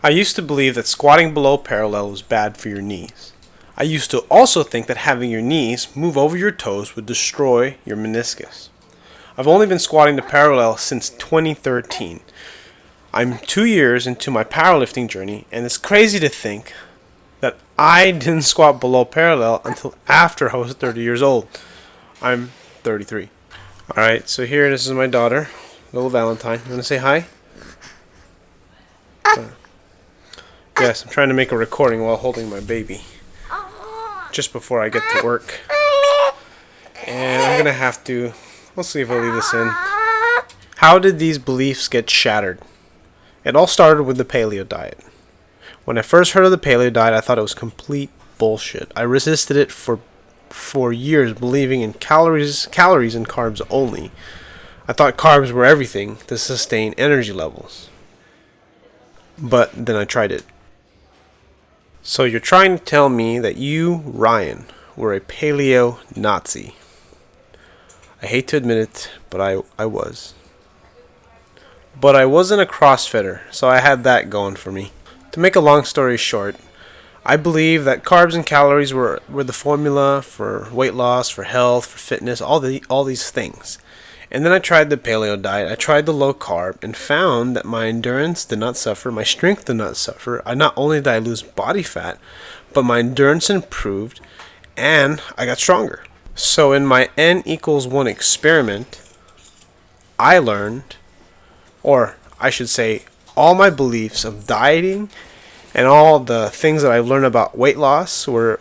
I used to believe that squatting below parallel was bad for your knees. I used to also think that having your knees move over your toes would destroy your meniscus. I've only been squatting to parallel since 2013. I'm 2 years into my powerlifting journey, and it's crazy to think that I didn't squat below parallel until after I was 30 years old. I'm 33. Alright, so here this is my daughter, little Valentine. You want to say hi? Yes, I'm trying to make a recording while holding my baby. Just before I get to work. And I'm going to have to... We'll see if I'll leave this in. How did these beliefs get shattered? It all started with the Paleo Diet. When I first heard of the Paleo Diet, I thought it was complete bullshit. I resisted it for years, believing in calories and carbs only. I thought carbs were everything to sustain energy levels. But then I tried it. So you're trying to tell me that you, Ryan, were a paleo Nazi. I hate to admit it, but I was. But I wasn't a CrossFitter, so I had that going for me. To make a long story short, I believe that carbs and calories were the formula for weight loss, for health, for fitness, all these things. And then I tried the Paleo Diet, I tried the low carb, and found that my endurance did not suffer, my strength did not suffer. Not only did I lose body fat, but my endurance improved, and I got stronger. So in my N=1 experiment, I learned, or I should say, all my beliefs of dieting and all the things that I learned about weight loss were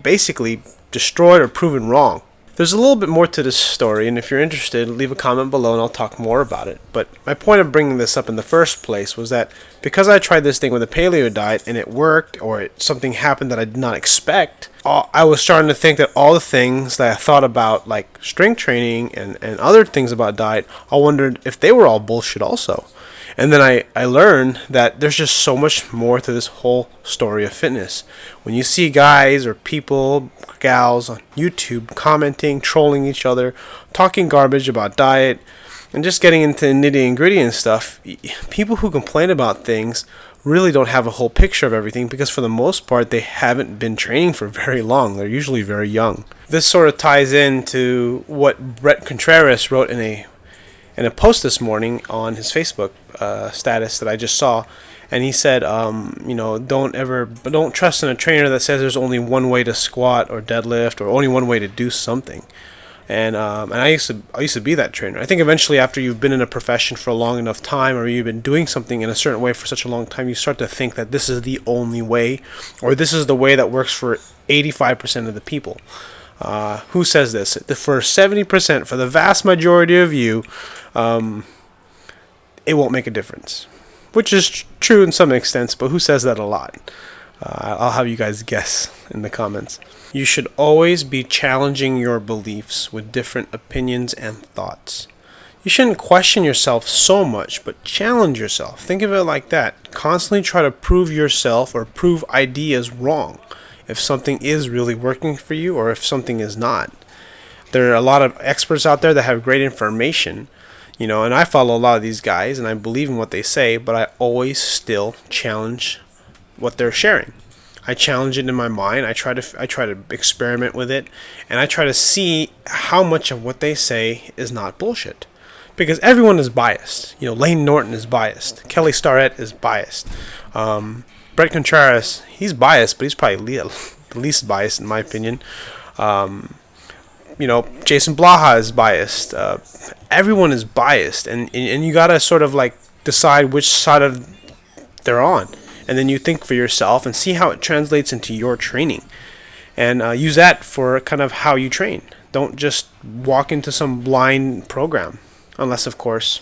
basically destroyed or proven wrong. There's a little bit more to this story, and if you're interested, leave a comment below and I'll talk more about it. But my point of bringing this up in the first place was that because I tried this thing with the Paleo Diet and it worked, or something happened that I did not expect, I was starting to think that all the things that I thought about, like strength training and other things about diet, I wondered if they were all bullshit also. And then I learned that there's just so much more to this whole story of fitness. When you see guys or people, gals on YouTube commenting, trolling each other, talking garbage about diet, and just getting into nitty and gritty and stuff, people who complain about things really don't have a whole picture of everything, because for the most part they haven't been training for very long. They're usually very young. This sort of ties into what Contreras wrote in a post this morning on his Facebook status that I just saw, and he said, don't trust in a trainer that says there's only one way to squat or deadlift, or only one way to do something. And I used to be that trainer. I think eventually, after you've been in a profession for a long enough time, or you've been doing something in a certain way for such a long time, you start to think that this is the only way, or this is the way that works for 85% of the people. Who says this? For 70%, for the vast majority of you, it won't make a difference. Which is true in some extents, but who says that a lot? I'll have you guys guess in the comments. You should always be challenging your beliefs with different opinions and thoughts. You shouldn't question yourself so much, but challenge yourself. Think of it like that. Constantly try to prove yourself or prove ideas wrong, if something is really working for you or if something is not. There are a lot of experts out there that have great information, and I follow a lot of these guys and I believe in what they say, but I always still challenge what they're sharing. I challenge it in my mind. I try to experiment with it, and I try to see how much of what they say is not bullshit. Because everyone is biased. Lane Norton is biased. Kelly Starrett is biased. Brett Contreras, he's biased, but he's probably the least biased in my opinion. Jason Blaha is biased. Everyone is biased, and you gotta sort of like decide which side of they're on, and then you think for yourself and see how it translates into your training, and use that for kind of how you train. Don't just walk into some blind program, unless of course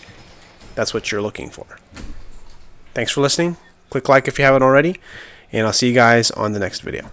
that's what you're looking for. Thanks for listening. Click like if you haven't already, and I'll see you guys on the next video.